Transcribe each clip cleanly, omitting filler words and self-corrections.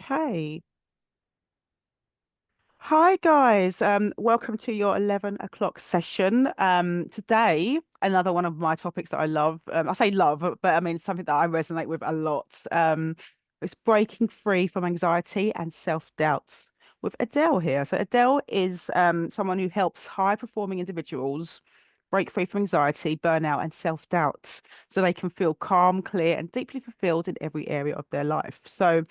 Okay. Hi guys. Welcome to your 11 o'clock session. Today, another one of my topics that I love. I say love, but I mean something that I resonate with a lot. It's breaking free from anxiety and self-doubts with Adele here. So Adele is someone who helps high-performing individuals break free from anxiety, burnout, and self-doubt so they can feel calm, clear, and deeply fulfilled in every area of their life. So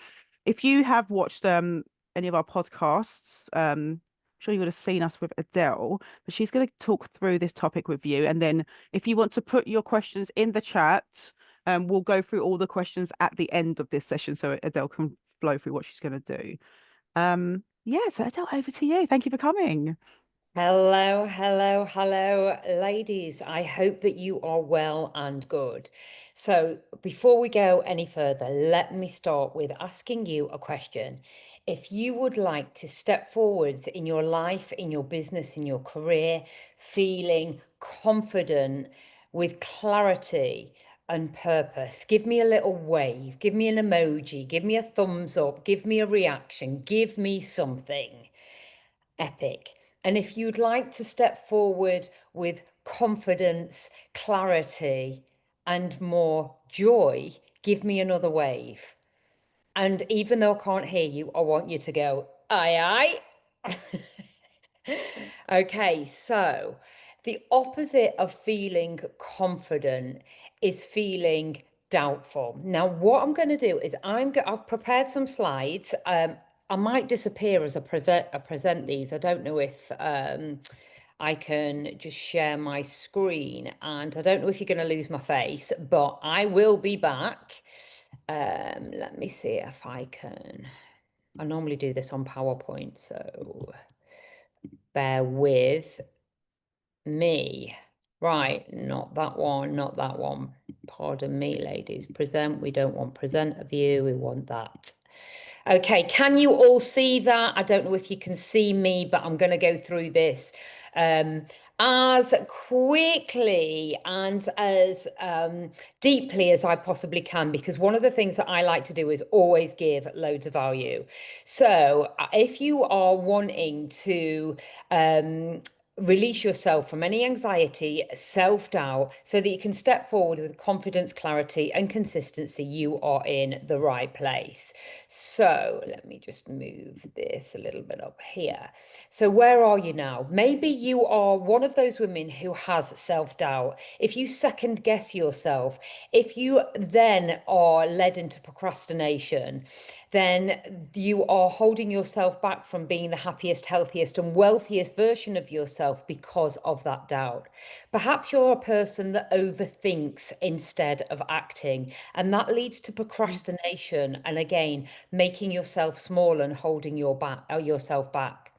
if you have watched any of our podcasts, I'm sure you would have seen us with Adele, but she's going to talk through this topic with you. And then if you want to put your questions in the chat, we'll go through all the questions at the end of this session so Adele can flow through what she's going to do. Yeah, so Adele, over to you. Thank you for coming. Hello, hello, hello, ladies. I hope that you are well and good. So, before we go any further, let me start with asking you a question. If you would like to step forwards in your life, in your business, in your career, feeling confident with clarity and purpose, give me a little wave, give me an emoji, give me a thumbs up, give me a reaction, give me something epic. And if you'd like to step forward with confidence, clarity, and more joy, give me another wave. And even though I can't hear you, I want you to go, aye, aye. Okay, so the opposite of feeling confident is feeling doubtful. Now, what I'm going to do is I've prepared some slides. I might disappear as I present these. I don't know if I can just share my screen, and I don't know if you're going to lose my face, but I will be back. Let me see if I can. I normally do this on PowerPoint, so bear with me. Right, not that one, not that one. Pardon me, ladies. Present, we don't want presenter view, we want that. Okay, can you all see that? I don't know if you can see me, but I'm going to go through this as quickly and as deeply as I possibly can, because one of the things that I like to do is always give loads of value. So if you are wanting to release yourself from any anxiety, self-doubt, so that you can step forward with confidence, clarity, and consistency, you are in the right place. So let me just move this a little bit up here. So where are you now? Maybe you are one of those women who has self-doubt. If you second guess yourself, if you then are led into procrastination, then you are holding yourself back from being the happiest, healthiest, and wealthiest version of yourself because of that doubt. Perhaps you're a person that overthinks instead of acting, and that leads to procrastination and again, making yourself small and holding yourself back.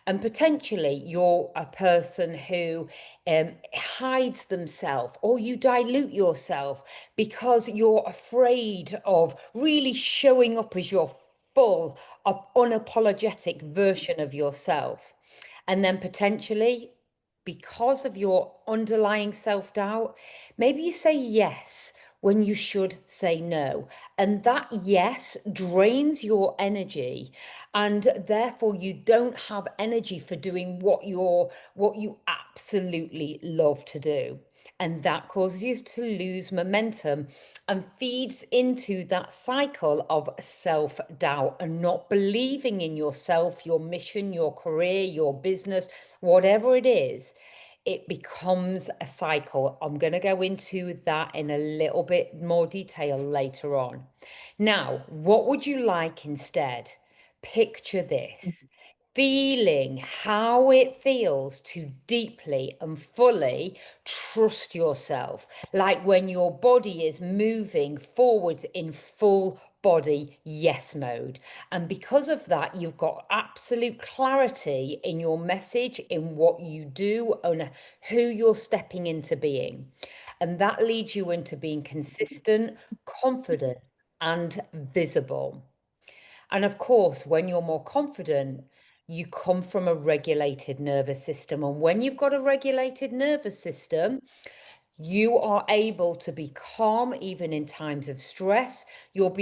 And potentially you're a person who hides themselves, or you dilute yourself because you're afraid of really showing up as your full, unapologetic version of yourself. And then potentially, because of your underlying self-doubt, maybe you say yes when you should say no. And that yes drains your energy, and therefore you don't have energy for doing what you absolutely love to do. And that causes you to lose momentum and feeds into that cycle of self doubt and not believing in yourself, your mission, your career, your business, whatever it is. It becomes a cycle. I'm going to go into that in a little bit more detail later on. Now, what would you like instead? Picture this: feeling how it feels to deeply and fully trust yourself, like when your body is moving forwards in full body yes mode. And because of that, you've got absolute clarity in your message, in what you do, and who you're stepping into being. And that leads you into being consistent, confident, and visible. And of course, when you're more confident, you come from a regulated nervous system. And when you've got a regulated nervous system, You are able to be calm even in times of stress. You're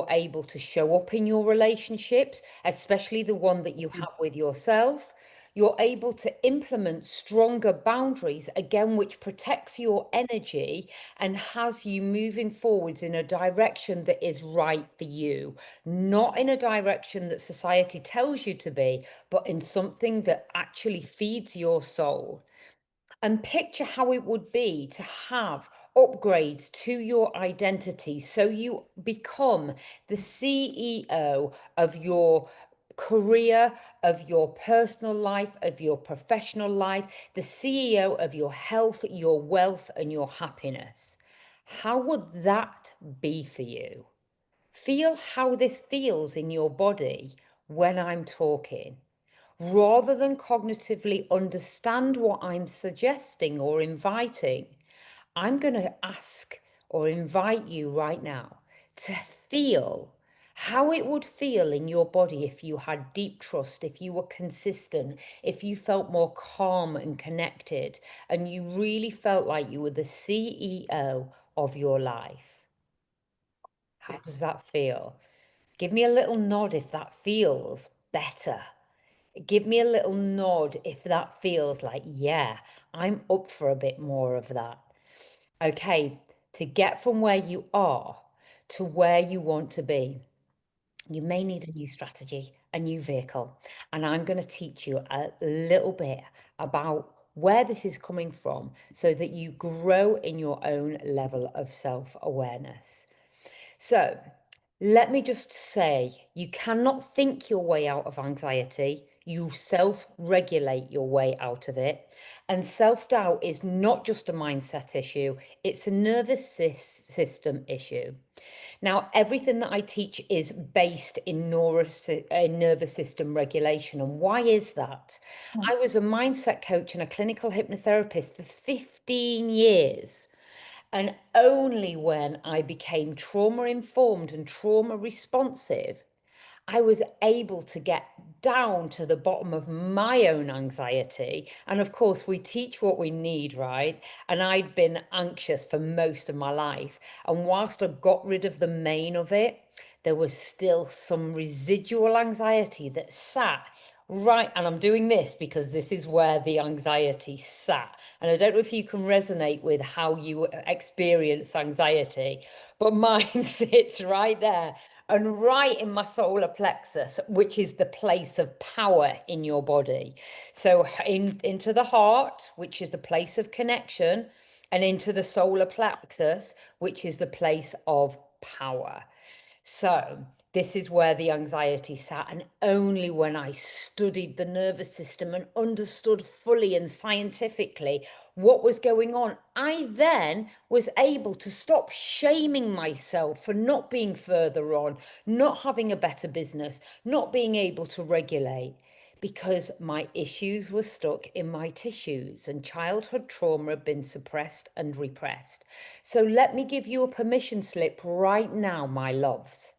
able to show up in your relationships, especially the one that you have with yourself. You're able to implement stronger boundaries, again, which protects your energy and has you moving forwards in a direction that is right for you, not in a direction that society tells you to be, but in something that actually feeds your soul. And picture how it would be to have upgrades to your identity so you become the CEO of your career, of your personal life, of your professional life, the CEO of your health, your wealth, and your happiness. How would that be for you? Feel how this feels in your body when I'm talking, rather than cognitively understand what I'm suggesting or inviting. I'm going to ask or invite you right now to feel how it would feel in your body if you had deep trust, if you were consistent, if you felt more calm and connected, and you really felt like you were the CEO of your life. How does that feel? Give me a little nod if that feels better. Give me a little nod if that feels like, yeah, I'm up for a bit more of that. Okay, to get from where you are to where you want to be, you may need a new strategy, a new vehicle. And I'm going to teach you a little bit about where this is coming from so that you grow in your own level of self-awareness. So, let me just say, you cannot think your way out of anxiety. You self-regulate your way out of it. And self-doubt is not just a mindset issue, it's a nervous system issue. Now, everything that I teach is based in nervous system regulation. And why is that? I was a mindset coach and a clinical hypnotherapist for 15 years. And only when I became trauma informed and trauma responsive, I was able to get down to the bottom of my own anxiety. And of course, we teach what we need, right? And I'd been anxious for most of my life. And whilst I got rid of the main of it, there was still some residual anxiety that sat right. And I'm doing this because this is where the anxiety sat. And I don't know if you can resonate with how you experience anxiety, but mine sits right there and right in my solar plexus, which is the place of power in your body. So into the heart, which is the place of connection, and into the solar plexus, which is the place of power. So this is where the anxiety sat. And only when I studied the nervous system and understood fully and scientifically what was going on, I then was able to stop shaming myself for not being further on, not having a better business, not being able to regulate, because my issues were stuck in my tissues and childhood trauma had been suppressed and repressed. So let me give you a permission slip right now, my loves.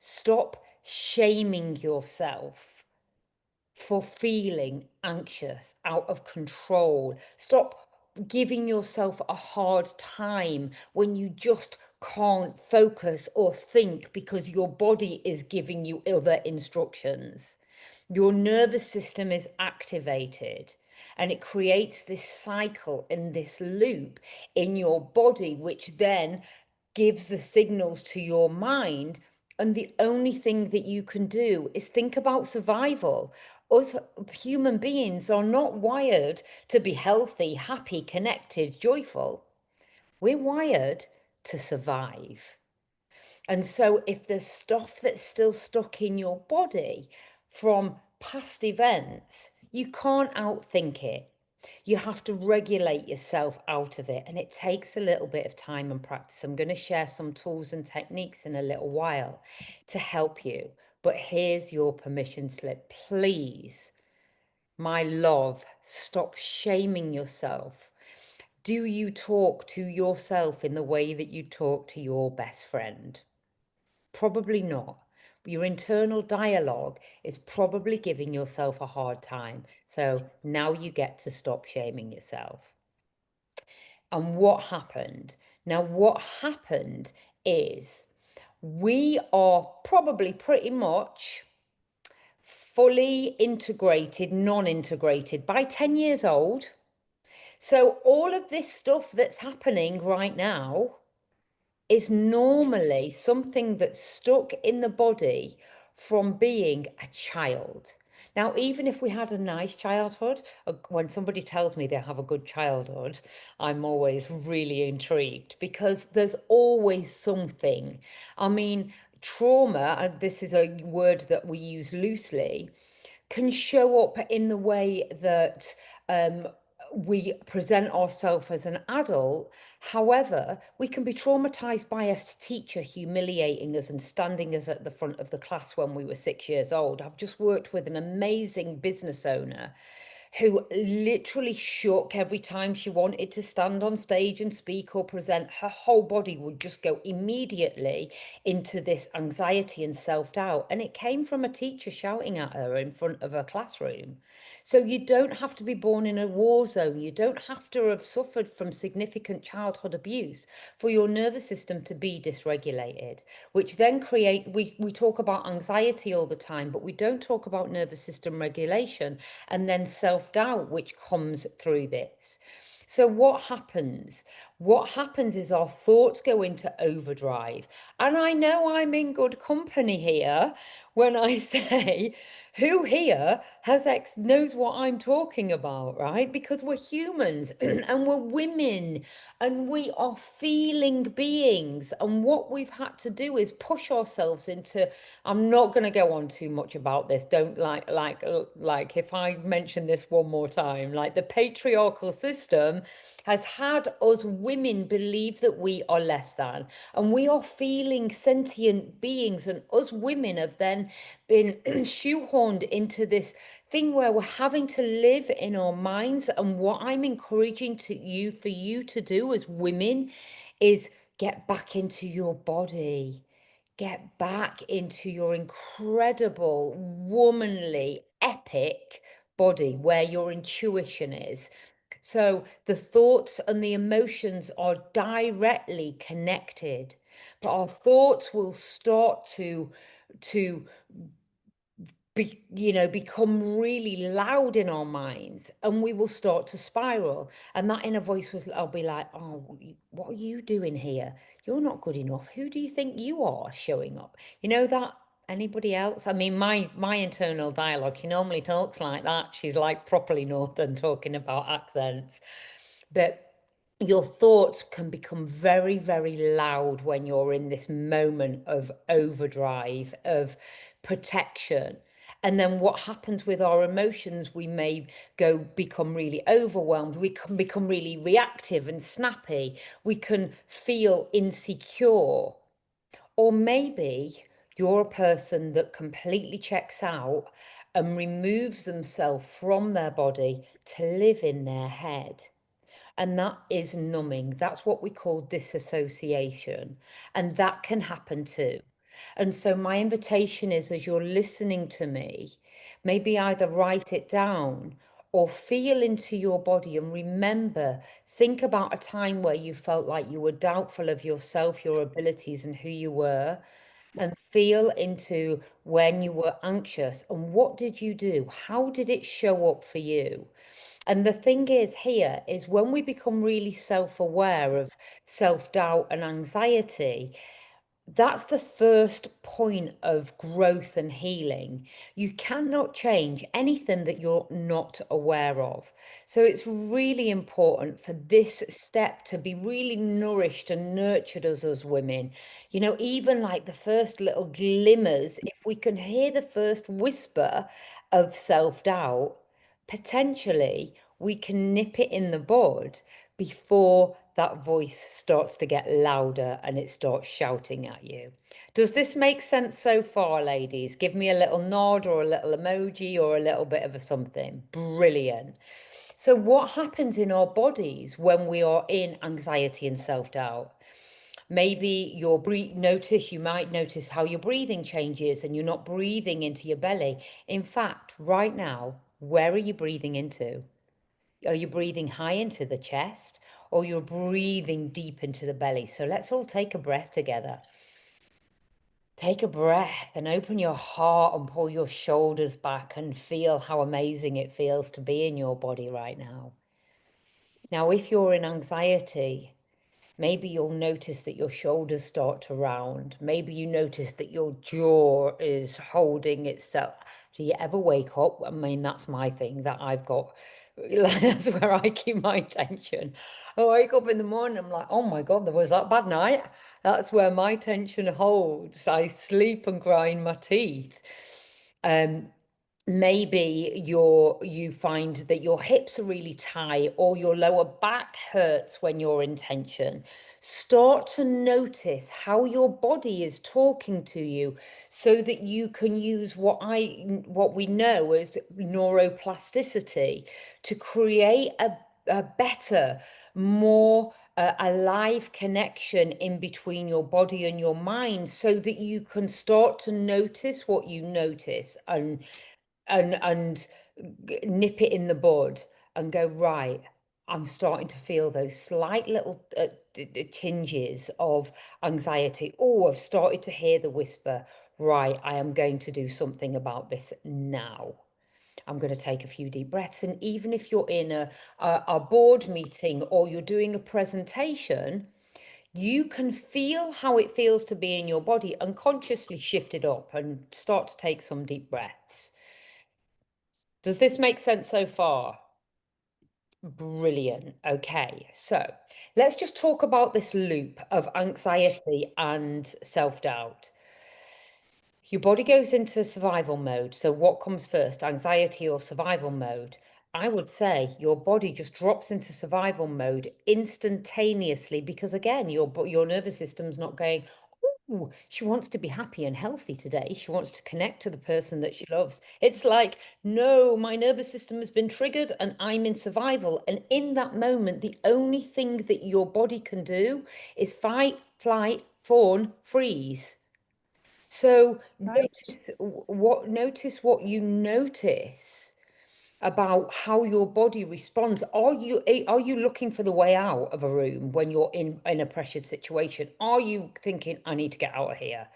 Stop shaming yourself for feeling anxious, out of control. Stop giving yourself a hard time when you just can't focus or think because your body is giving you other instructions. Your nervous system is activated and it creates this cycle and this loop in your body, which then gives the signals to your mind. And the only thing that you can do is think about survival. Us human beings are not wired to be healthy, happy, connected, joyful. We're wired to survive. And so if there's stuff that's still stuck in your body from past events, you can't outthink it. You have to regulate yourself out of it. And it takes a little bit of time and practice. I'm going to share some tools and techniques in a little while to help you. But here's your permission slip. Please, my love, stop shaming yourself. Do you talk to yourself in the way that you talk to your best friend? Probably not. Your internal dialogue is probably giving yourself a hard time. So now you get to stop shaming yourself. And what happened? Now, what happened is we are probably pretty much fully integrated, non-integrated by 10 years old. So all of this stuff that's happening right now is normally something that's stuck in the body from being a child. Now, even if we had a nice childhood, when somebody tells me they have a good childhood, I'm always really intrigued because there's always something. I mean, trauma, and this is a word that we use loosely, can show up in the way that um, we present ourselves as an adult. However, we can be traumatized by a teacher humiliating us and standing us at the front of the class when we were 6 years old. I've just worked with an amazing business owner who literally shook every time she wanted to stand on stage and speak or present. Her whole body would just go immediately into this anxiety and self-doubt. And it came from a teacher shouting at her in front of her classroom. So you don't have to be born in a war zone. You don't have to have suffered from significant childhood abuse for your nervous system to be dysregulated, which then we talk about anxiety all the time, but we don't talk about nervous system regulation and then self-doubt, which comes through this. So what happens? What happens is our thoughts go into overdrive. And I know I'm in good company here when I say, who here knows what I'm talking about, right? Because we're humans and we're women and we are feeling beings. And what we've had to do is push ourselves into, I'm not going to go on too much about this. Don't like if I mention this one more time, like the patriarchal system has had us women believe that we are less than, and we are feeling sentient beings, and us women have then been shoehorned into this thing where we're having to live in our minds. And what I'm encouraging for you to do as women is get back into your body. Get back into your incredible, womanly, epic body where your intuition is. So the thoughts and the emotions are directly connected, but our thoughts will start to become really loud in our minds, and we will start to spiral. And that inner voice I'll be like, oh, what are you doing here? You're not good enough. Who do you think you are showing up? You know that? Anybody else? I mean, my internal dialogue, she normally talks like that. She's like properly northern talking about accents. But your thoughts can become very, very loud when you're in this moment of overdrive, of protection. And then what happens with our emotions, we may become really overwhelmed. We can become really reactive and snappy. We can feel insecure. Or maybe you're a person that completely checks out and removes themselves from their body to live in their head. And that is numbing. That's what we call disassociation. And that can happen too. And so, my invitation is, as you're listening to me, maybe either write it down or feel into your body and remember, think about a time where you felt like you were doubtful of yourself, your abilities, and who you were. And feel into when you were anxious and what did you do? How did it show up for you? And the thing is here is when we become really self-aware of self-doubt and anxiety, that's the first point of growth and healing. You cannot change anything that you're not aware of. So it's really important for this step to be really nourished and nurtured as women. You know, even like the first little glimmers, if we can hear the first whisper of self-doubt, potentially we can nip it in the bud before that voice starts to get louder and it starts shouting at you. Does this make sense so far, ladies? Give me a little nod or a little emoji or a little bit of a something. Brilliant. So what happens in our bodies when we are in anxiety and self-doubt? Maybe you might notice how your breathing changes and you're not breathing into your belly. In fact, right now, where are you breathing into? Are you breathing high into the chest or you're breathing deep into the belly. So let's all take a breath together. Take a breath and open your heart and pull your shoulders back and feel how amazing it feels to be in your body right now. Now, if you're in anxiety, maybe you'll notice that your shoulders start to round. Maybe you notice that your jaw is holding itself. Do you ever wake up? I mean, that's my thing that I've got. That's where I keep my tension. I wake up in the morning, I'm like, oh my God, there was that bad night. That's where my tension holds. I sleep and grind my teeth. Um, Maybe you find that your hips are really tight or your lower back hurts when you're in tension. Start to notice how your body is talking to you so that you can use what we know as neuroplasticity to create a better, more alive connection in between your body and your mind so that you can start to notice what you notice and nip it in the bud and go, right, I'm starting to feel those slight little tinges of anxiety. Oh, I've started to hear the whisper. Right, I am going to do something about this now. I'm going to take a few deep breaths. And even if you're in a board meeting or you're doing a presentation, you can feel how it feels to be in your body and consciously shift it up and start to take some deep breaths. Does this make sense so far? Brilliant. Okay, so let's just talk about this loop of anxiety and self-doubt. Your body goes into survival mode. So what comes first, anxiety or survival mode? I would say your body just drops into survival mode instantaneously because again, your nervous system's not going, "Ooh, she wants to be happy and healthy today. She wants to connect to the person that she loves." It's like, no, my nervous system has been triggered and I'm in survival. And in that moment, the only thing that your body can do is fight, flight, fawn, freeze. So Right. notice what you notice about how your body responds. Are you looking for the way out of a room when you're in a pressured situation? Are you thinking, I need to get out of here?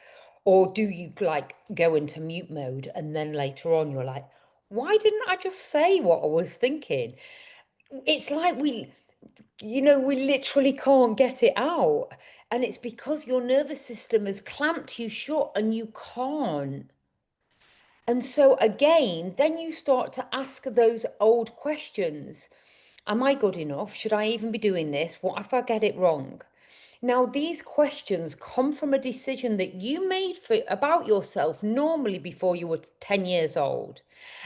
Or do you like go into mute mode and then later on you're like, why didn't I just say what I was thinking? It's like we literally can't get it out. And it's because your nervous system has clamped you shut and you can't. And so again, then you start to ask those old questions. Am I good enough? Should I even be doing this? What if I get it wrong? Now, these questions come from a decision that you made about yourself normally before you were 10 years old.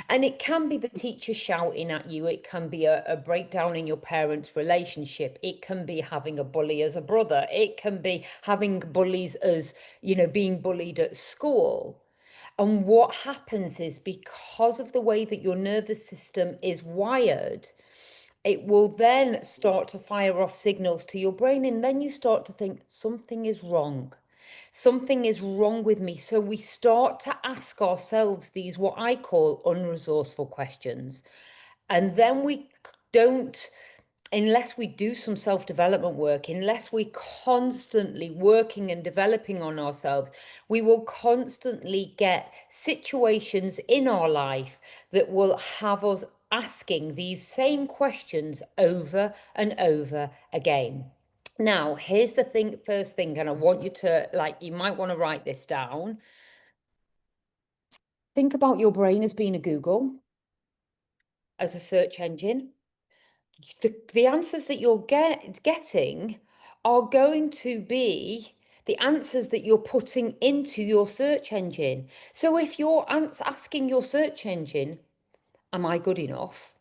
And it can be the teacher shouting at you. It can be a breakdown in your parents' relationship. It can be having a bully as a brother. It can be having bullies as, being bullied at school. And what happens is because of the way that your nervous system is wired, it will then start to fire off signals to your brain. And then you start to think something is wrong. Something is wrong with me. So we start to ask ourselves these, what I call unresourceful questions. And then we don't, unless we do some self-development work, unless we're constantly working and developing on ourselves, we will constantly get situations in our life that will have us asking these same questions over and over again. Now, here's the first thing, and I want you to, you might want to write this down. Think about your brain as being a Google, as a search engine. The answers that you're getting are going to be the answers that you're putting into your search engine. So if you're asking your search engine, am I good enough?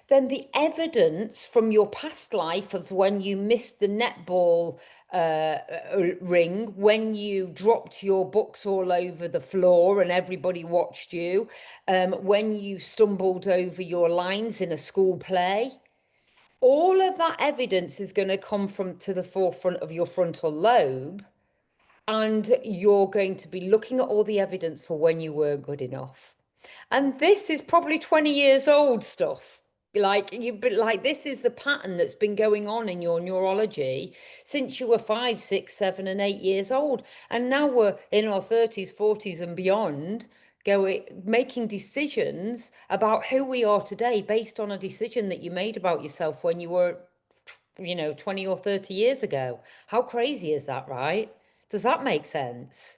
Then the evidence from your past life of when you missed the netball ring, when you dropped your books all over the floor and everybody watched you, when you stumbled over your lines in a school play, all of that evidence is going to come from to the forefront of your frontal lobe, and you're going to be looking at all the evidence for when you weren't good enough. And this is probably 20 years old stuff. Like you, but like this is the pattern that's been going on in your neurology since you were 5, 6, 7, and 8 years old. And now we're in our 30s, 40s, and beyond, going making decisions about who we are today based on a decision that you made about yourself when you were, 20 or 30 years ago. How crazy is that, right? Does that make sense?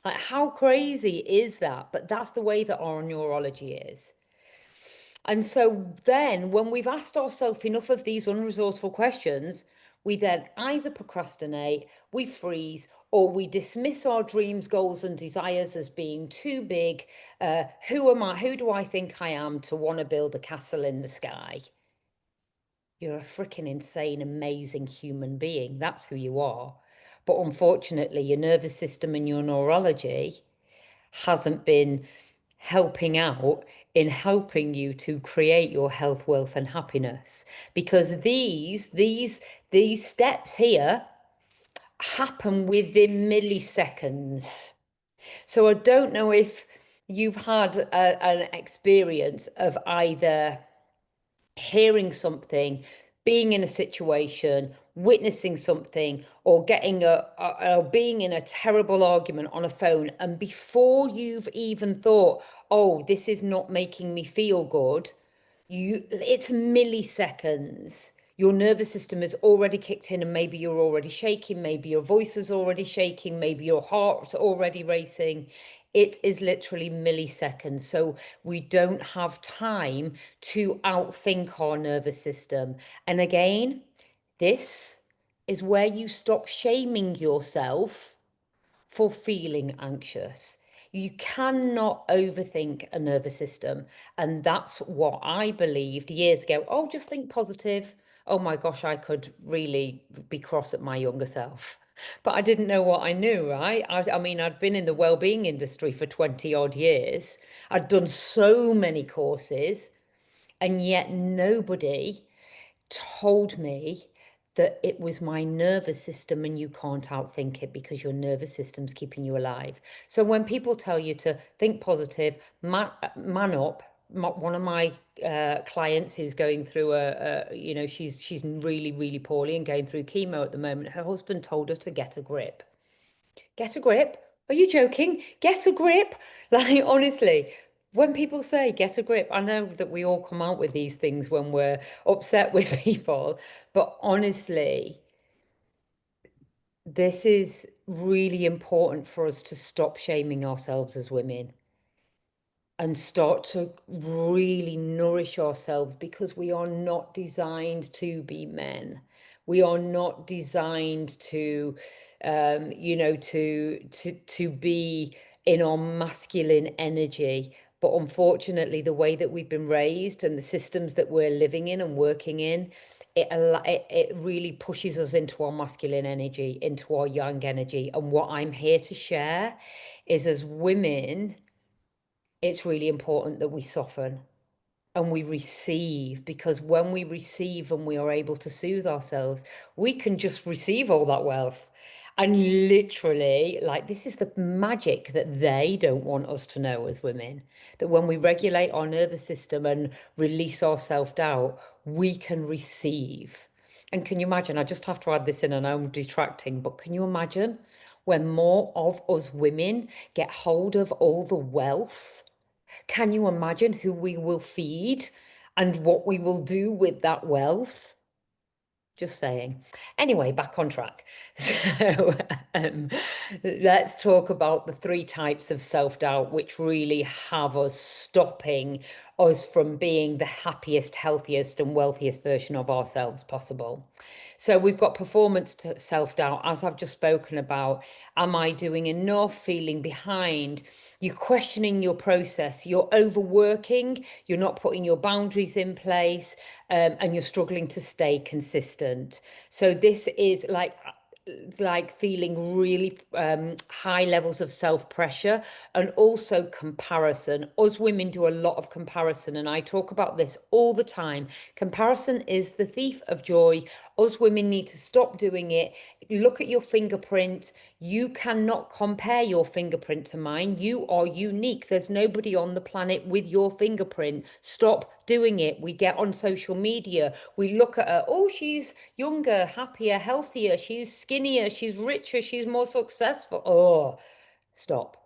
Like, how crazy is that? But that's the way that our neurology is. And so then, when we've asked ourselves enough of these unresourceful questions, we then either procrastinate, we freeze, or we dismiss our dreams, goals, and desires as being too big. Who am I? Who do I think I am to want to build a castle in the sky? You're a freaking insane, amazing human being. That's who you are. But unfortunately, your nervous system and your neurology hasn't been helping out in helping you to create your health, wealth, and happiness. Because these steps here happen within milliseconds. So I don't know if you've had an experience of either hearing something, being in a situation, witnessing something, or being in a terrible argument on a phone, and before you've even thought, oh, this is not making me feel good, it's milliseconds. Your nervous system is already kicked in, and maybe you're already shaking, maybe your voice is already shaking, maybe your heart's already racing. It is literally milliseconds. So we don't have time to outthink our nervous system. And again, this is where you stop shaming yourself for feeling anxious. You cannot overthink a nervous system. And that's what I believed years ago. Oh, just think positive. Oh my gosh, I could really be cross at my younger self. But I didn't know what I knew, right? I mean, I'd been in the well-being industry for 20 odd years. I'd done so many courses, and yet nobody told me that it was my nervous system, and you can't outthink it because your nervous system's keeping you alive. So when people tell you to think positive, man up, one of my clients who's going through she's really, really poorly and going through chemo at the moment. Her husband told her to get a grip. Get a grip? Are you joking? Get a grip? Like, honestly, when people say get a grip, I know that we all come out with these things when we're upset with people, but honestly, this is really important for us to stop shaming ourselves as women and start to really nourish ourselves, because we are not designed to be men. We are not designed to, to be in our masculine energy. But unfortunately, the way that we've been raised and the systems that we're living in and working in, it really pushes us into our masculine energy, into our yang energy. And what I'm here to share is, as women, it's really important that we soften and we receive, because when we receive and we are able to soothe ourselves, we can just receive all that wealth. And literally, like, this is the magic that they don't want us to know as women, that when we regulate our nervous system and release our self-doubt, we can receive. And can you imagine? I just have to add this in, and I'm detracting, but can you imagine when more of us women get hold of all the wealth? Can you imagine who we will feed and what we will do with that wealth? Just saying. Anyway, back on track. So let's talk about the 3 types of self-doubt which really have us stopping us from being the happiest, healthiest, and wealthiest version of ourselves possible. So we've got performance self-doubt, as I've just spoken about. Am I doing enough? Feeling behind. You're questioning your process. You're overworking. You're not putting your boundaries in place, and you're struggling to stay consistent. So this is like feeling really high levels of self-pressure, and also comparison. Us women do a lot of comparison, and I talk about this all the time. Comparison is the thief of joy. Us women need to stop doing it. look at your fingerprint. You cannot compare your fingerprint to mine. You are unique. There's nobody on the planet with your fingerprint. Stop doing it. We get on social media. We look at her. Oh, she's younger, happier, healthier. She's skinnier. She's richer. She's more successful. Oh, stop.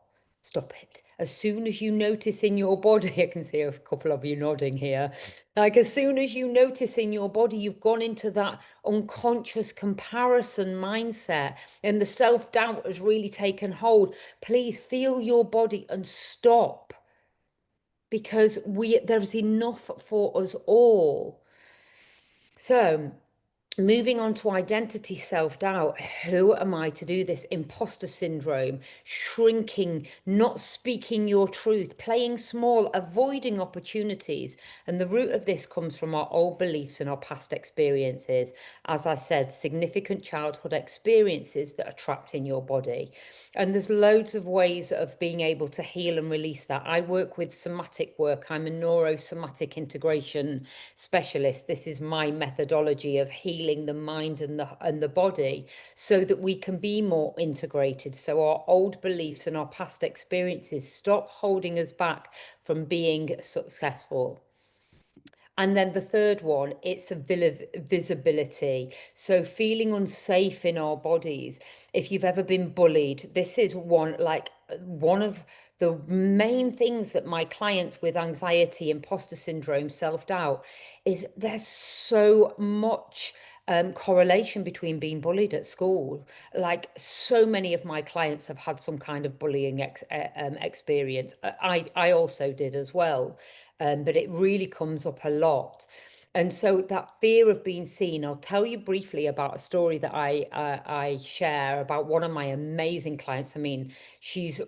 Stop it. As soon as you notice in your body, I can see a couple of you nodding here. Like, as soon as you notice in your body, you've gone into that unconscious comparison mindset and the self-doubt has really taken hold. Please feel your body and stop, because there's enough for us all. So, moving on to identity self-doubt. Who am I to do this? Imposter syndrome, shrinking, not speaking your truth, playing small, avoiding opportunities. And the root of this comes from our old beliefs and our past experiences. As I said, significant childhood experiences that are trapped in your body. And there's loads of ways of being able to heal and release that. I work with somatic work. I'm a neurosomatic integration specialist. This is my methodology of healing the mind and the body so that we can be more integrated, so our old beliefs and our past experiences stop holding us back from being successful. And then the third one, it's the visibility. So feeling unsafe in our bodies. If you've ever been bullied, this is one of the main things that my clients with anxiety, imposter syndrome, self-doubt, is there's so much correlation between being bullied at school. Like, so many of my clients have had some kind of bullying experience. I also did as well, but it really comes up a lot. And so that fear of being seen, I'll tell you briefly about a story that I share about one of my amazing clients. I mean, she's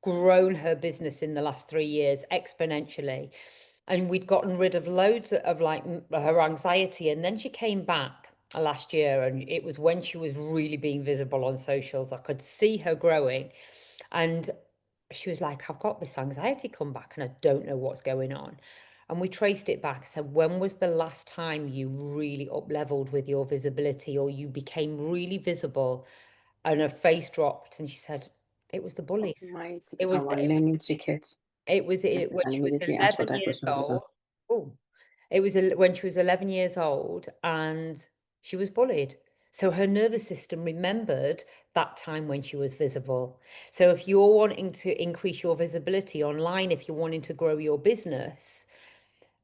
grown her business in the last 3 years exponentially. And we'd gotten rid of loads of like her anxiety. And then she came back last year, and it was when she was really being visible on socials. I could see her growing. And she was like, I've got this anxiety come back and I don't know what's going on. And we traced it back. So when was the last time you really up leveled with your visibility, or you became really visible? And her face dropped and she said, it was the bullies. It was Our learning ticket. when I she was immediately asked for 11 years diagnosis of old. Oh, it was when she was 11 years old and she was bullied. So her nervous system remembered that time when she was visible. So if you're wanting to increase your visibility online, if you're wanting to grow your business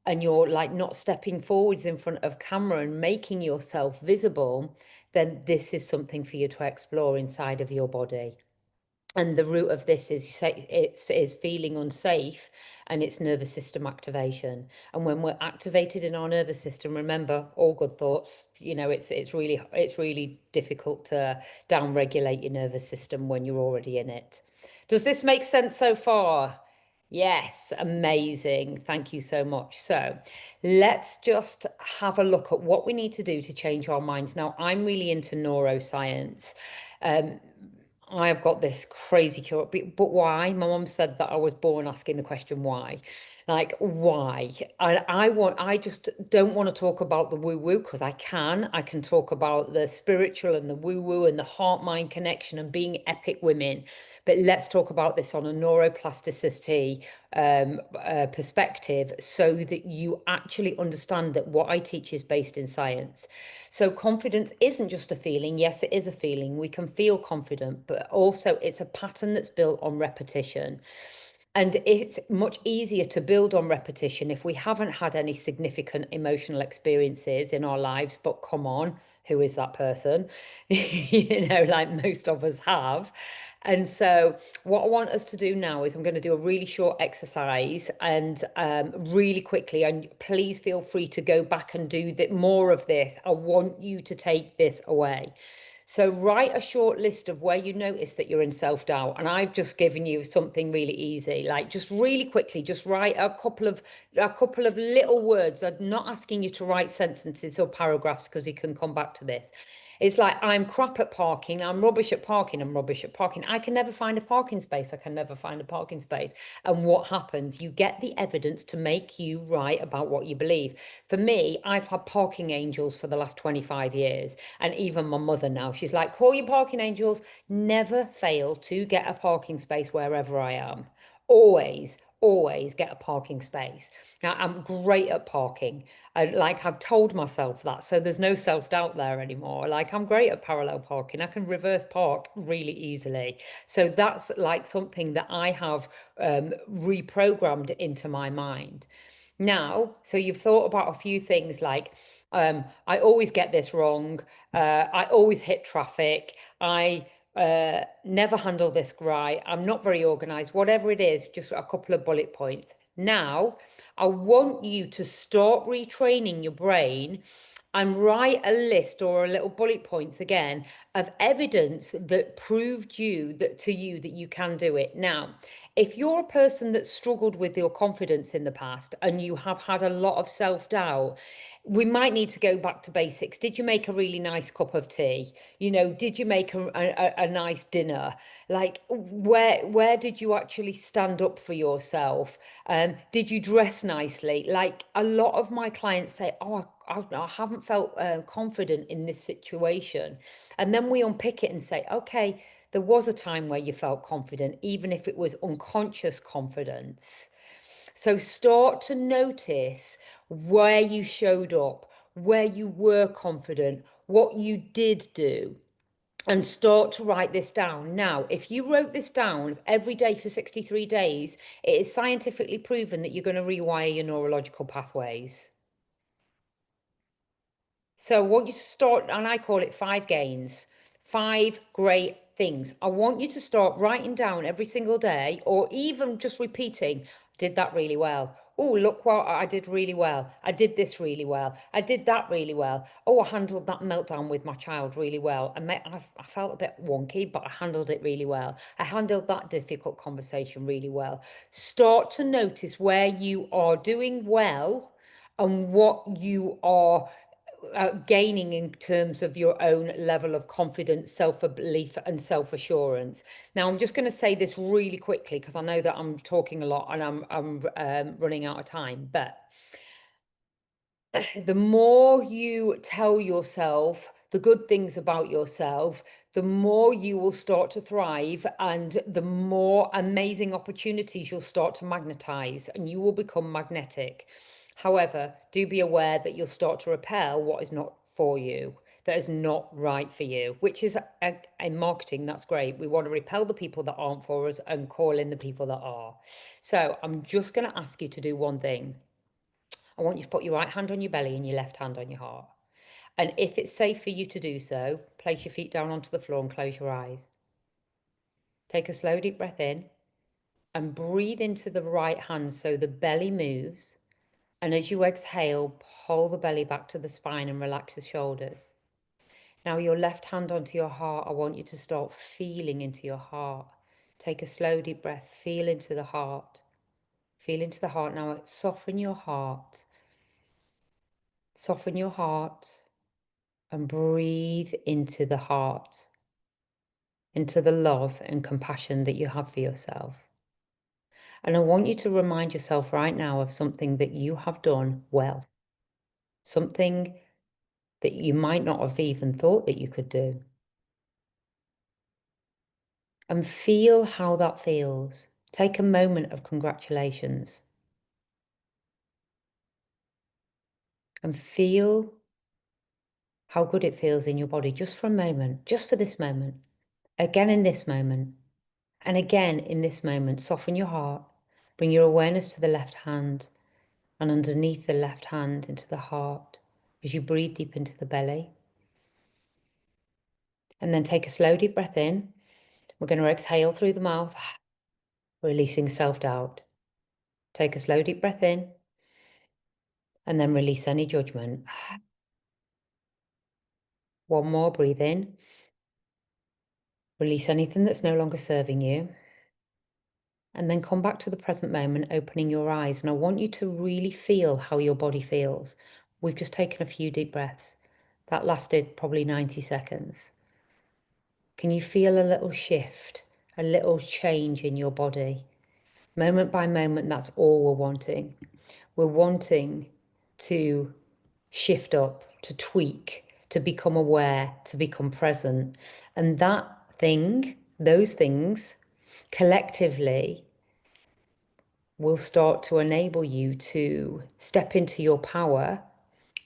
and you're like not stepping forwards in front of camera and making yourself visible, then this is something for you to explore inside of your body. And the root of this is feeling unsafe, and it's nervous system activation. And when we're activated in our nervous system, remember, all good thoughts, it's really difficult to down regulate your nervous system when you're already in it. Does this make sense so far? Yes, amazing. Thank you so much. So let's just have a look at what we need to do to change our minds. Now, I'm really into neuroscience. Um, I've got this crazy curiosity, but why? My mom said that I was born asking the question why. Like, why? I just don't want to talk about the woo-woo, because I can talk about the spiritual and the woo-woo and the heart-mind connection and being epic women. But let's talk about this on a neuroplasticity perspective, so that you actually understand that what I teach is based in science. So confidence isn't just a feeling. Yes, it is a feeling. We can feel confident, but also it's a pattern that's built on repetition. And it's much easier to build on repetition if we haven't had any significant emotional experiences in our lives. But come on, who is that person? Like most of us have. And so what I want us to do now is I'm going to do a really short exercise, and really quickly, and please feel free to go back and do more of this. I want you to take this away. So write a short list of where you notice that you're in self-doubt. And I've just given you something really easy, like just really quickly, just write a couple of little words. I'm not asking you to write sentences or paragraphs, because you can come back to this. It's like I'm crap at parking, I'm rubbish at parking, I'm rubbish at parking. I can never find a parking space. I can never find a parking space. And what happens? You get the evidence to make you right about what you believe. For me, I've had parking angels for the last 25 years. And even my mother now, she's like, call your parking angels. Never fail to get a parking space wherever I am. Always get a parking space. Now, I'm great at parking. Like I've told myself that, so there's no self-doubt there anymore. Like I'm great at parallel parking. I can reverse park really easily. So that's like something that I have reprogrammed into my mind. Now, so you've thought about a few things like, I always get this wrong. I always hit traffic. I never handle this right. I'm not very organized. Whatever it is, just a couple of bullet points. Now, I want you to start retraining your brain and write a list or a little bullet points again of evidence that proved you that to you that you can do it. Now, if you're a person that struggled with your confidence in the past and you have had a lot of self-doubt, we might need to go back to basics. Did you make a really nice cup of tea? You know, did you make a nice dinner? Like, where did you actually stand up for yourself? Did you dress nicely? Like, a lot of my clients say, oh, I haven't felt confident in this situation. And then we unpick it and say, okay, there was a time where you felt confident, even if it was unconscious confidence. So start to notice where you showed up, where you were confident, what you did do, and start to write this down. Now, if you wrote this down every day for 63 days, it is scientifically proven that you're going to rewire your neurological pathways. So I want you to start, and I call it 5 gains, 5 great things. I want you to start writing down every single day, or even just repeating, did that really well. Oh, look what I did really well. I did this really well. I did that really well. Oh, I handled that meltdown with my child really well. I felt a bit wonky, but I handled it really well. I handled that difficult conversation really well. Start to notice where you are doing well and what you are gaining in terms of your own level of confidence, self-belief, and self-assurance. Now, I'm just going to say this really quickly because I know that I'm talking a lot and I'm running out of time. But the more you tell yourself the good things about yourself, the more you will start to thrive and the more amazing opportunities you'll start to magnetize and you will become magnetic. However, do be aware that you'll start to repel what is not for you, that is not right for you, which is in marketing, that's great. We want to repel the people that aren't for us and call in the people that are. So I'm just going to ask you to do one thing. I want you to put your right hand on your belly and your left hand on your heart. And if it's safe for you to do so, place your feet down onto the floor and close your eyes. Take a slow, deep breath in and breathe into the right hand so the belly moves. And as you exhale, pull the belly back to the spine and relax the shoulders. Now your left hand onto your heart, I want you to start feeling into your heart. Take a slow, deep breath, feel into the heart. Feel into the heart. Now soften your heart. Soften your heart and breathe into the heart, into the love and compassion that you have for yourself. And I want you to remind yourself right now of something that you have done well, something that you might not have even thought that you could do. And feel how that feels. Take a moment of congratulations. And feel how good it feels in your body just for a moment, just for this moment. Again in this moment. And again in this moment, soften your heart. Bring your awareness to the left hand and underneath the left hand into the heart as you breathe deep into the belly. And then take a slow deep breath in. We're going to exhale through the mouth, releasing self-doubt. Take a slow deep breath in and then release any judgment. One more, breathe in. Release anything that's no longer serving you. And then come back to the present moment, opening your eyes. And I want you to really feel how your body feels. We've just taken a few deep breaths. That lasted probably 90 seconds. Can you feel a little shift, a little change in your body? Moment by moment, that's all we're wanting. We're wanting to shift up, to tweak, to become aware, to become present. And that thing, those things collectively will start to enable you to step into your power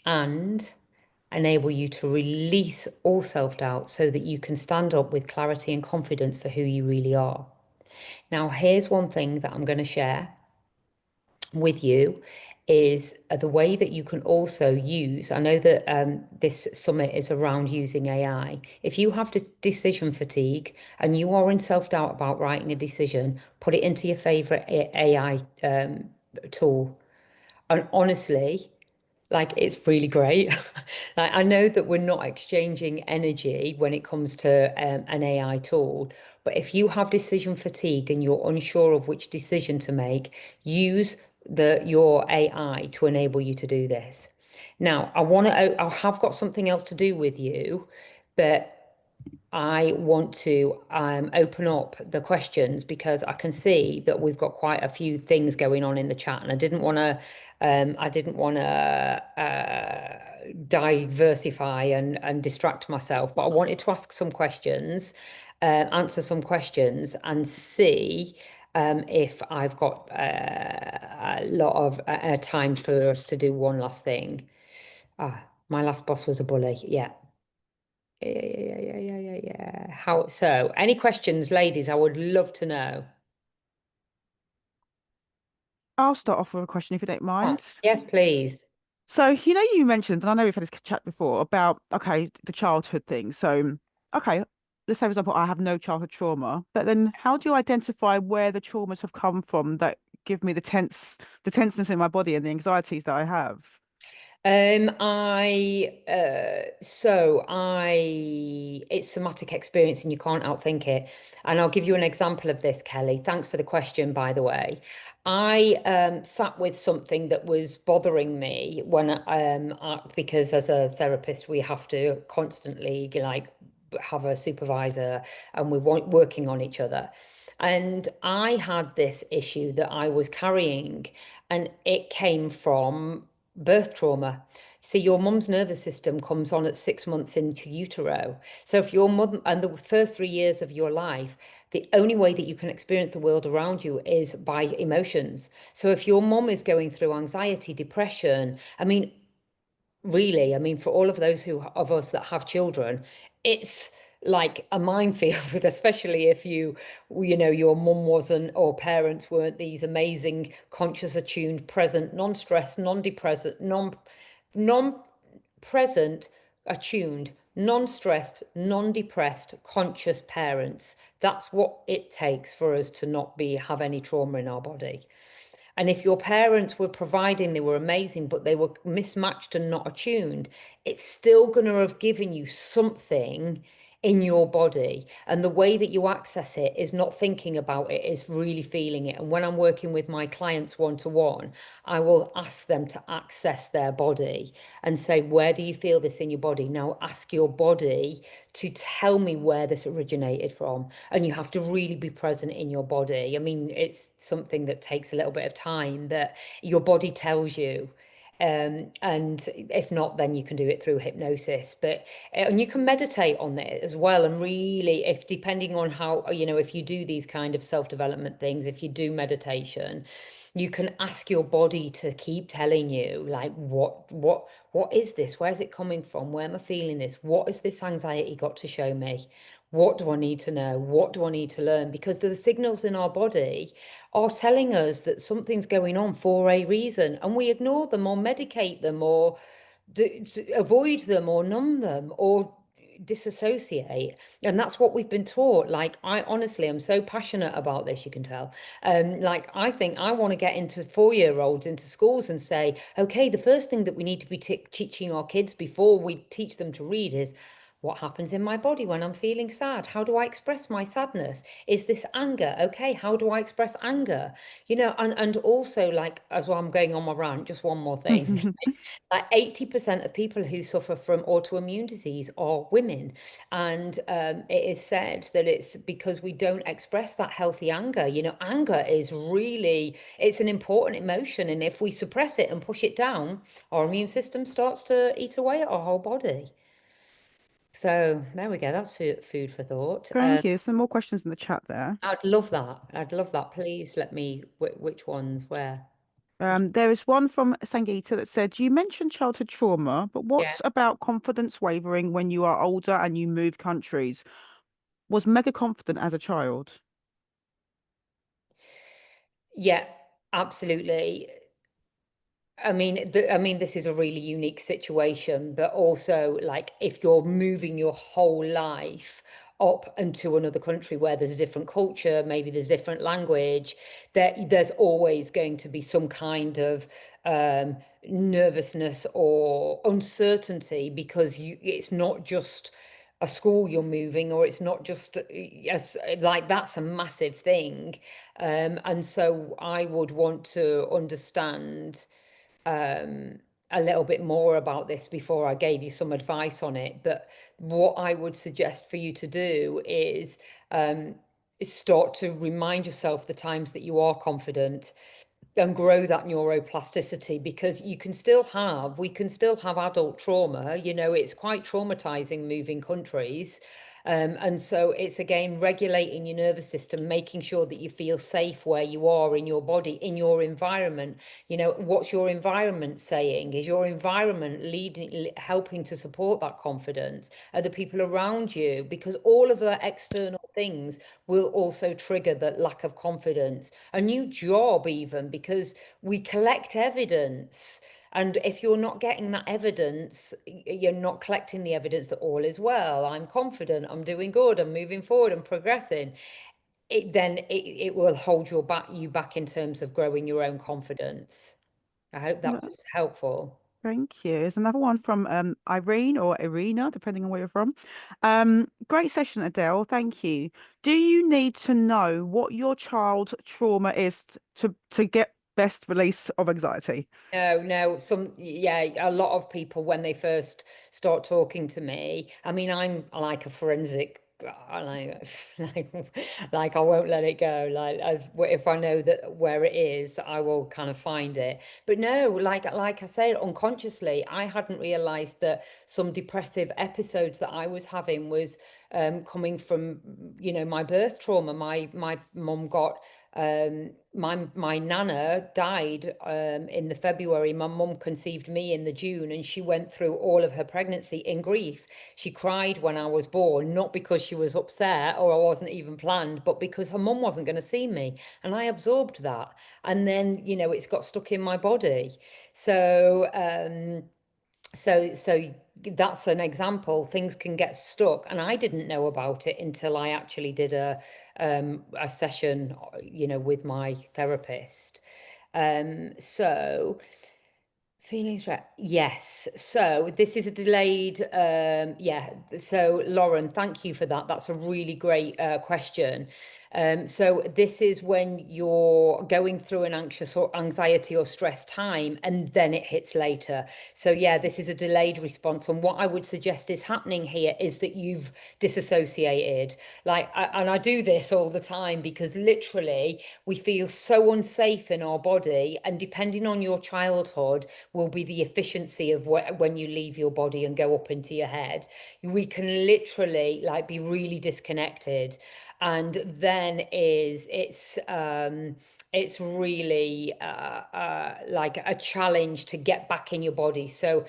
and enable you to release all self-doubt so that you can stand up with clarity and confidence for who you really are. Now, here's one thing that I'm going to share with you is the way that you can also use, I know that this summit is around using AI. If you have decision fatigue and you are in self-doubt about writing a decision, put it into your favorite AI tool. And honestly, like, it's really great. Like, I know that we're not exchanging energy when it comes to an AI tool, but if you have decision fatigue and you're unsure of which decision to make, use your AI to enable you to do this. Now, I have got something else to do with you, but I want to open up the questions because I can see that we've got quite a few things going on in the chat, and I didn't want to diversify and distract myself, but I wanted to ask some questions, answer some questions, and see if I've got a lot of time for us to do one last thing. Ah, my last boss was a bully. Yeah. Yeah. How so? Any questions, ladies? I would love to know. I'll start off with a question if you don't Ah, mind. yes, please. So, you mentioned, and I know we've had this chat before about, okay, the childhood thing. So, okay, let's say, for example, I have no childhood trauma, but then how do you identify where the traumas have come from that give me the tenseness in my body and the anxieties that I have? It's somatic experience and you can't outthink it. And I'll give you an example of this, Kelly. Thanks for the question, by the way. I sat with something that was bothering me because as a therapist, we have to constantly like have a supervisor and we're working on each other. And I had this issue that I was carrying, and it came from birth trauma. See, your mum's nervous system comes on at 6 months into utero. So if your mum and the first 3 years of your life, the only way that you can experience the world around you is by emotions. So if your mum is going through anxiety, depression, I mean, for all of those of us that have children, it's like a minefield, especially if your mum wasn't or parents weren't these amazing, conscious, attuned, present, non-stressed, non-depressant, non-present, attuned, non-stressed, non-depressed, conscious parents. That's what it takes for us to not have any trauma in our body. And if your parents were providing, they were amazing, but they were mismatched and not attuned, it's still going to have given you something in your body. And the way that you access it is not thinking about it, is really feeling it. And when I'm working with my clients one-to-one, I will ask them to access their body and say, where do you feel this in your body? Now ask your body to tell me where this originated from. And you have to really be present in your body. I mean, it's something that takes a little bit of time, but your body tells you. And if not, then you can do it through hypnosis. And you can meditate on it as well. And really, if depending on how, if you do these kind of self-development things, if you do meditation, you can ask your body to keep telling you, like, what is this? Where's it coming from? Where am I feeling this? What has this anxiety got to show me? What do I need to know? What do I need to learn? Because the signals in our body are telling us that something's going on for a reason, and we ignore them or medicate them or avoid them or numb them or disassociate. And that's what we've been taught. Like, I honestly am so passionate about this, you can tell. Like, I think I want to get into 4-year-olds into schools and say, okay, the first thing that we need to be teaching our kids before we teach them to read is What happens in my body when I'm feeling sad? How do I express my sadness? Is this anger? Okay, how do I express anger? And also, like, as well, I'm going on my rant, just one more thing. Like 80% of people who suffer from autoimmune disease are women. And it is said that it's because we don't express that healthy anger. Anger is really, it's an important emotion. And if we suppress it and push it down, our immune system starts to eat away at our whole body. So there we go. That's food for thought. Thank you. Some more questions in the chat there. I'd love that. I'd love that. Please let me, which ones, where? There is one from Sangeeta that said, you mentioned childhood trauma, but Yeah. what's about confidence wavering when you are older and you move countries? Was mega confident as a child. Yeah, absolutely. I mean, this is a really unique situation, but also, like, if you're moving your whole life up into another country where there's a different culture, maybe there's different language, there's always going to be some kind of nervousness or uncertainty, because it's not just a school you're moving, or it's not just, yes, like, that's a massive thing. And so I would want to understand um, a little bit more about this before I gave you some advice on it. But what I would suggest for you to do um, is start to remind yourself the times that you are confident, and grow that neuroplasticity, because we can still have adult trauma. It's quite traumatizing moving countries. And so it's, again, regulating your nervous system, making sure that you feel safe where you are in your body, in your environment. What's your environment saying? Is your environment helping to support that confidence? Are the people around you? Because all of the external things will also trigger that lack of confidence. A new job, even, because we collect evidence. And if you're not getting that evidence, you're not collecting the evidence that all is well, I'm confident, I'm doing good, I'm moving forward, I'm progressing. It will hold you back in terms of growing your own confidence. I hope that No, was helpful. thank you. There's another one from Irene or Irina, depending on where you're from. Great session, Adele. Thank you. Do you need to know what your child's trauma is to get best release of anxiety? No, no, a lot of people, when they first start talking to me, I mean, I'm like a forensic, like, like I won't let it go. Like, if I know that where it is, I will kind of find it. But no, like I said, unconsciously, I hadn't realized that some depressive episodes that I was having was coming from, my birth trauma. My mum got my nana died in the February. My mum conceived me in the June, and she went through all of her pregnancy in grief. She cried when I was born, not because she was upset or I wasn't even planned, but because her mum wasn't going to see me. And I absorbed that. And then, it's got stuck in my body. So, so that's an example. Things can get stuck, and I didn't know about it until I actually did a session, with my therapist. So feelings, right? Yes. So this is a delayed, yeah. So Lauren, thank you for that. That's a really great question. So this is when you're going through an anxious or anxiety or stress time, and then it hits later. So yeah, this is a delayed response. And what I would suggest is happening here is that you've disassociated. And I do this all the time, because literally we feel so unsafe in our body, and depending on your childhood will be the efficiency of when you leave your body and go up into your head. We can literally, like, be really disconnected, and then it's really like a challenge to get back in your body. So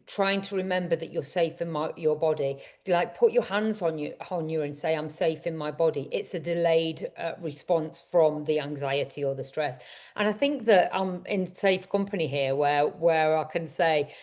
trying to remember that you're safe in your body, like, put your hands on you and say, I'm safe in my body. It's a delayed response from the anxiety or the stress. And I think that I'm in safe company here, where I can say,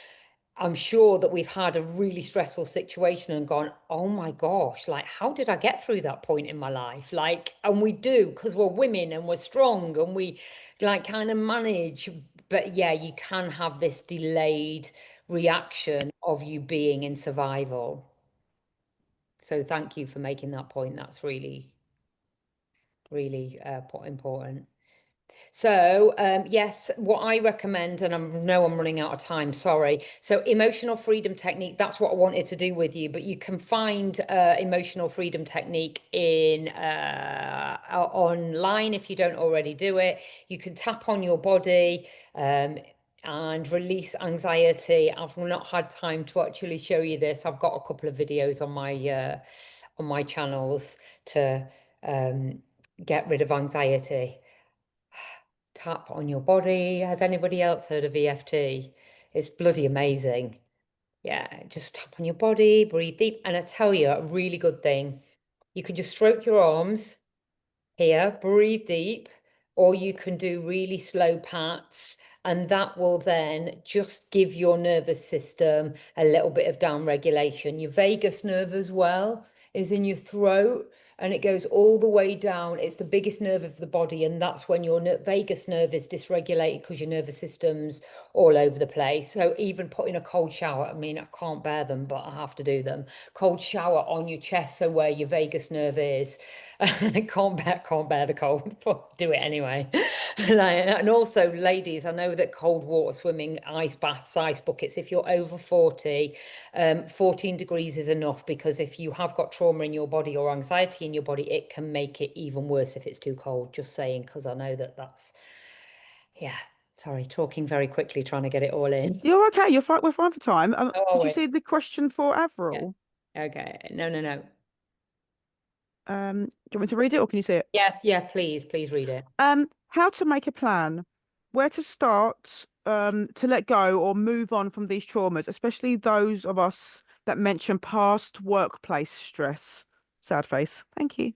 I'm sure that we've had a really stressful situation and gone, oh my gosh, like, how did I get through that point in my life? Like, and we do, because we're women and we're strong and we, like, kind of manage. But yeah, you can have this delayed reaction of you being in survival. So thank you for making that point. That's really, really important. So, yes, what I recommend, and I know I'm running out of time, sorry. So, emotional freedom technique, that's what I wanted to do with you, but you can find emotional freedom technique in online if you don't already do it. You can tap on your body and release anxiety. I've not had time to actually show you this. I've got a couple of videos on my channels to get rid of anxiety. Tap on your body. Has anybody else heard of EFT? It's bloody amazing. Yeah, just tap on your body, breathe deep. And I tell you, a really good thing, you can just stroke your arms here, breathe deep, or you can do really slow pats, and that will then just give your nervous system a little bit of down regulation. Your vagus nerve as well is in your throat, and it goes all the way down. It's the biggest nerve of the body, and that's when your vagus nerve is dysregulated because your nervous system's all over the place. So even putting a cold shower, I mean, I can't bear them, but I have to do them. Cold shower on your chest, so where your vagus nerve is. I can't bear the cold, but do it anyway. And also, ladies, I know that cold water swimming, ice baths, ice buckets, if you're over 40, 14 degrees is enough, because if you have got trauma in your body or anxiety in your body, it can make it even worse if it's too cold. Just saying, because I know that that's, yeah, sorry, talking very quickly, trying to get it all in. You're okay. You're fine. We're fine for time. Oh, Did you wait. see the question for Yeah. Avril? Okay. No, no, no. Do you want me to read it or can you see it? Yes, yeah, please read it. How to make a plan, where to start, to let go or move on from these traumas, especially those of us that mention past workplace stress. Sad face. Thank you.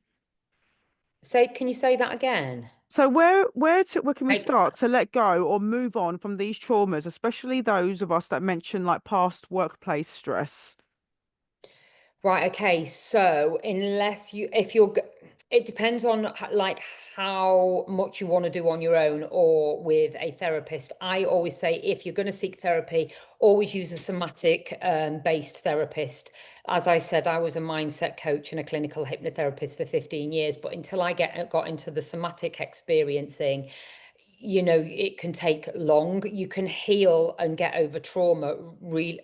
Can you say that again? So where can we start to let go or move on from these traumas, especially those of us that mention like past workplace stress? Right, okay. So unless you, if you're, it depends on like how much you want to do on your own or with a therapist. I always say if you're going to seek therapy, always use a somatic based therapist. As I said, I was a mindset coach and a clinical hypnotherapist for 15 years, but until I got into the somatic experiencing, it can take long. You can heal and get over trauma really,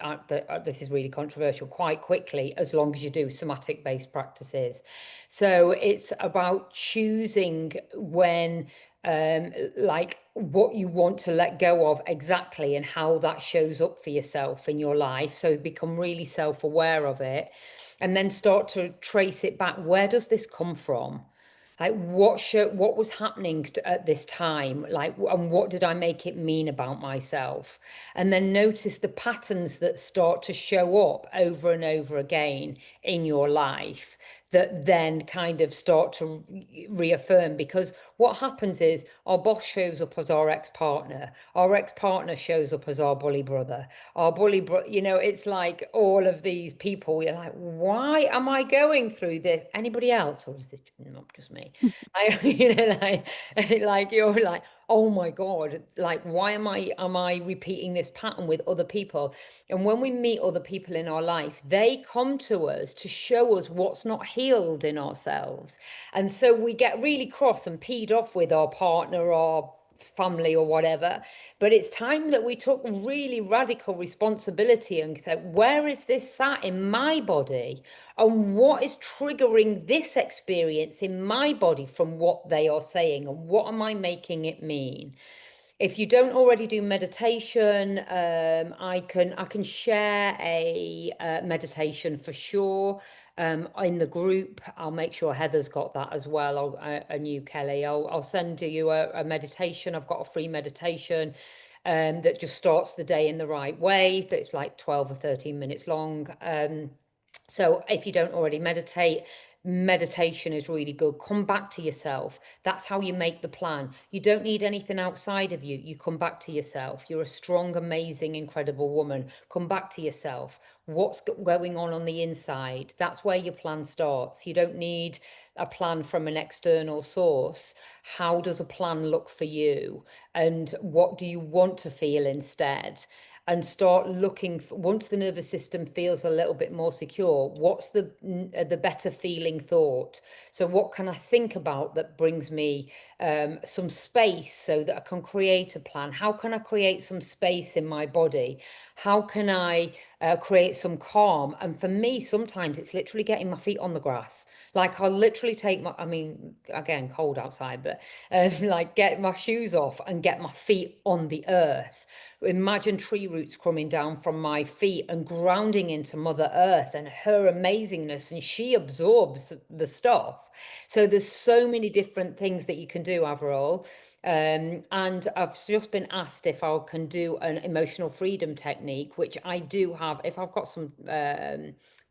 this is really controversial, quite quickly, as long as you do somatic based practices. So it's about choosing when, like what you want to let go of exactly and how that shows up for yourself in your life. So become really self-aware of it, and then start to trace it back. Where does this come from? Like what was happening at this time, like, and what did I make it mean about myself? And then notice the patterns that start to show up over and over again in your life, that then kind of start to reaffirm. Because what happens is our boss shows up as our ex-partner shows up as our bully brother, it's like all of these people. You're like, why am I going through this? Anybody else, or is this not just me? I, like you're like, oh my God, like why am I repeating this pattern with other people? And when we meet other people in our life, they come to us to show us what's not healed in ourselves. And so we get really cross and peed off with our partner or family or whatever. But it's time that we took really radical responsibility and said, where is this sat in my body? And what is triggering this experience in my body from what they are saying? And what am I making it mean? If you don't already do meditation, I can share a meditation for sure in the group. I'll make sure Heather's got that as well. And you, Kelly, I'll send you a meditation. I've got a free meditation that just starts the day in the right way. That's like 12 or 13 minutes long. So if you don't already meditate, meditation is really good. Come back to yourself. That's how you make the plan. You don't need anything outside of you. You come back to yourself. You're a strong, amazing, incredible woman. Come back to yourself. What's going on the inside? That's where your plan starts. You don't need a plan from an external source. How does a plan look for you? And what do you want to feel instead? and start looking for, once the nervous system feels a little bit more secure, what's the better feeling thought? So what can I think about that brings me some space so that I can create a plan? How can I create some space in my body? How can I create some calm? And for me, sometimes it's literally getting my feet on the grass. Like I'll literally take my, I mean, again, cold outside, but like get my shoes off and get my feet on the earth. Imagine tree roots coming down from my feet and grounding into Mother Earth and her amazingness, and she absorbs the stuff. So there's so many different things that you can do, Avril. And I've just been asked if I can do an emotional freedom technique, which I do have. If I've got some,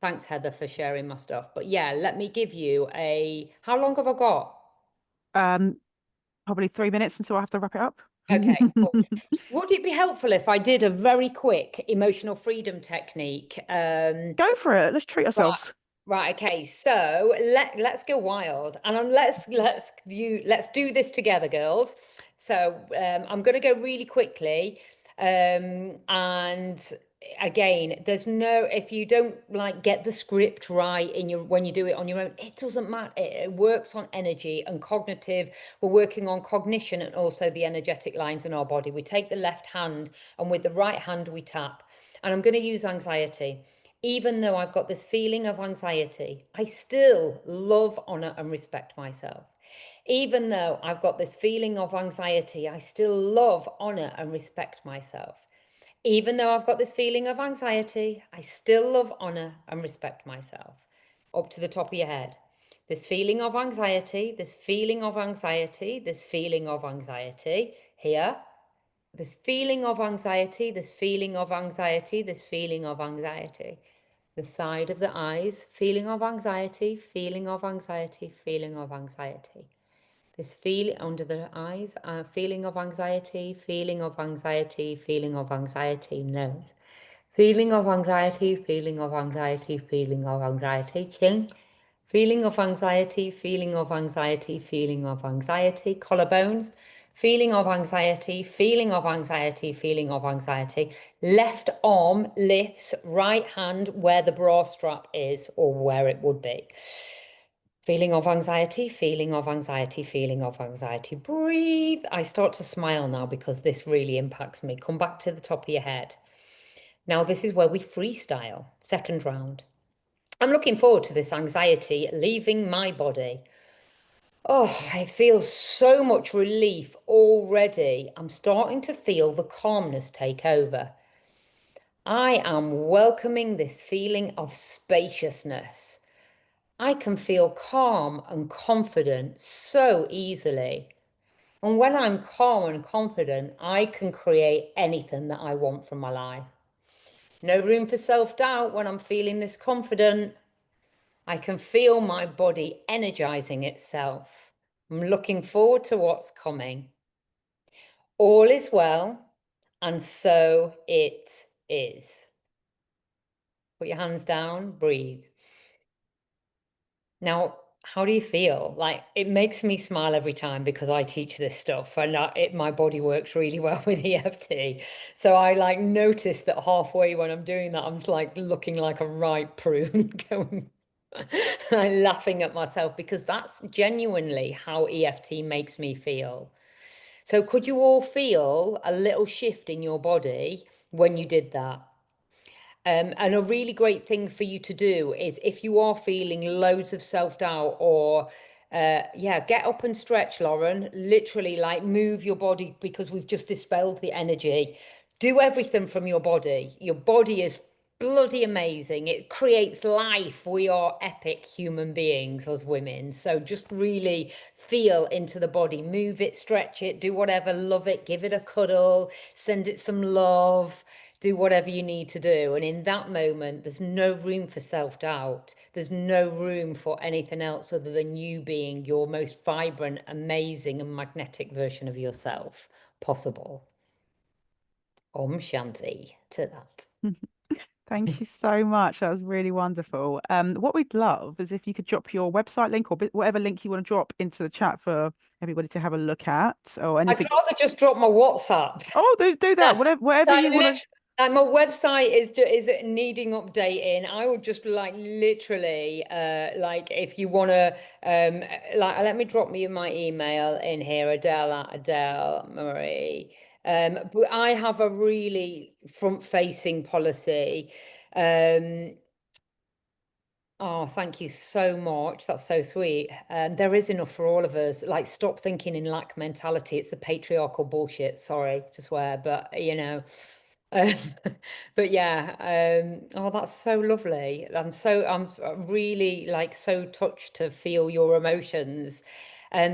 thanks Heather for sharing my stuff. But yeah, let me give you a, how long have I got? Um, Probably 3 minutes until I have to wrap it up. Okay, cool. Would it be helpful if I did a very quick emotional freedom technique? Go for it. Let's treat Right, ourselves. right, okay. So let's go wild, and let's do this together, girls. So I'm going to go really quickly, and again, there's no, if you don't like get the script right in your when you do it on your own, it doesn't matter. It works on energy and cognitive. We're working on cognition and also the energetic lines in our body. We take the left hand, and with the right hand we tap. And I'm going to use anxiety. Even though I've got this feeling of anxiety, I still love, honor, and respect myself. Even though I've got this feeling of anxiety, I still love, honor, and respect myself. Even though I've got this feeling of anxiety, I still love, honor, and respect myself. Up to the top of your head. This feeling of anxiety, this feeling of anxiety, this feeling of anxiety. Here. This feeling of anxiety, this feeling of anxiety, this feeling of anxiety. The side of the eyes, feeling of anxiety, feeling of anxiety, feeling of anxiety. This feeling under the eyes, feeling of anxiety, feeling of anxiety, feeling of anxiety, nose. Feeling of anxiety, feeling of anxiety, feeling of anxiety, chin. Feeling of anxiety, feeling of anxiety, feeling of anxiety, collarbones. Feeling of anxiety, feeling of anxiety, feeling of anxiety. Left arm lifts, right hand where the bra strap is or where it would be. Feeling of anxiety, feeling of anxiety, feeling of anxiety. Breathe. I start to smile now because this really impacts me. Come back to the top of your head. Now, this is where we freestyle. Second round. I'm looking forward to this anxiety leaving my body. Oh, I feel so much relief already. I'm starting to feel the calmness take over. I am welcoming this feeling of spaciousness. I can feel calm and confident so easily. And when I'm calm and confident, I can create anything that I want from my life. No room for self-doubt when I'm feeling this confident. I can feel my body energizing itself. I'm looking forward to what's coming. All is well, and so it is. Put your hands down, breathe. Now, how do you feel? Like, it makes me smile every time because I teach this stuff and my body works really well with EFT. So I like notice that halfway when I'm doing that, I'm like looking like a ripe prune going. I'm laughing at myself because that's genuinely how EFT makes me feel. So could you all feel a little shift in your body when you did that? And a really great thing for you to do is if you are feeling loads of self-doubt or yeah, get up and stretch, Lauren. Literally, like move your body because we've just dispelled the energy. Do everything from your body. Your body is bloody amazing. It creates life. We are epic human beings as women. So just really feel into the body, move it, stretch it, do whatever, love it, give it a cuddle, send it some love, do whatever you need to do. And in that moment, there's no room for self-doubt. There's no room for anything else other than you being your most vibrant, amazing, and magnetic version of yourself possible. Om Shanti to that. Thank you so much. That was really wonderful. What we'd love is if you could drop your website link or whatever link you want to drop into the chat for everybody to have a look at or I'd anything. rather just drop my WhatsApp. Oh, do that. Whatever I you want to. My website is needing updating. I would just like literally like if you want to like let me drop me my email in here, Adele at Adele-Marie. But I have a really front-facing policy. Um, Oh, thank you so much. That's so sweet. There is enough for all of us. Like, stop thinking in lack mentality. It's the patriarchal bullshit. Sorry to swear, but you know. Um, but yeah, oh, that's so lovely. I'm really like so touched to feel your emotions.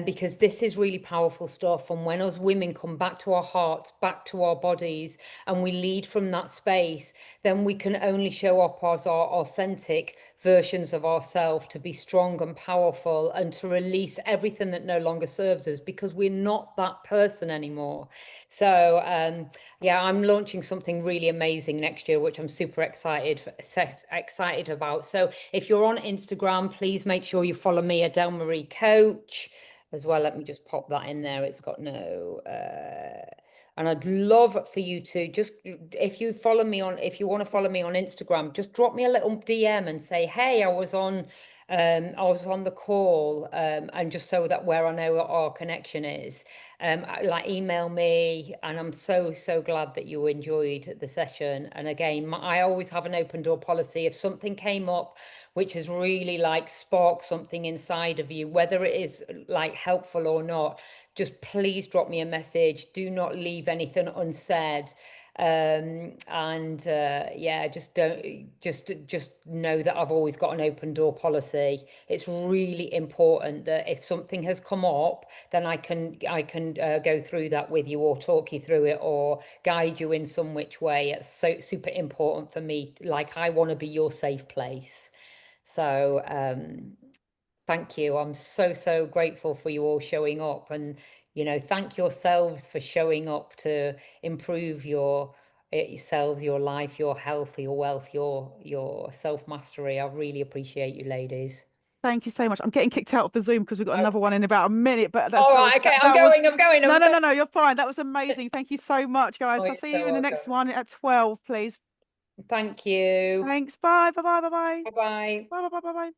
Because this is really powerful stuff. And when us women come back to our hearts, back to our bodies, and we lead from that space, then we can only show up as our authentic versions of ourselves, to be strong and powerful and to release everything that no longer serves us, because we're not that person anymore. So yeah, I'm launching something really amazing next year, which I'm super excited about. So if you're on Instagram, please make sure you follow me, Adele-Marie Coach, as well. Let me just pop that in there. It's got no and I'd love for you to just, if you follow me on, if you want to follow me on Instagram, just drop me a little DM and say, hey, I was on the call, and just so that where I know what our connection is, like email me. And I'm so glad that you enjoyed the session. And again, I always have an open door policy. If something came up which has really like sparked something inside of you, whether it is like helpful or not, just please drop me a message. Do not leave anything unsaid. And yeah, just don't just know that I've always got an open door policy. It's really important that if something has come up, then I can go through that with you, or talk you through it, or guide you in some which way. It's so super important for me. Like, I want to be your safe place. So thank you. I'm so grateful for you all showing up, and thank yourselves for showing up to improve yourselves, your life, your health, your wealth, your self-mastery. I really appreciate you, ladies. Thank you so much. I'm getting kicked out of the Zoom because we've got Oh, another one in about a minute, but all right, okay, I'm that was going, I'm going, no, I'm no, going. no, no, you're fine. That was amazing. Thank you so much, Oh, guys. I'll you're see so you in the next welcome. one at 12, please. Thank you. Thanks. Bye. Bye. Bye. Bye. Bye. Bye-bye. Bye. Bye. Bye. Bye. Bye.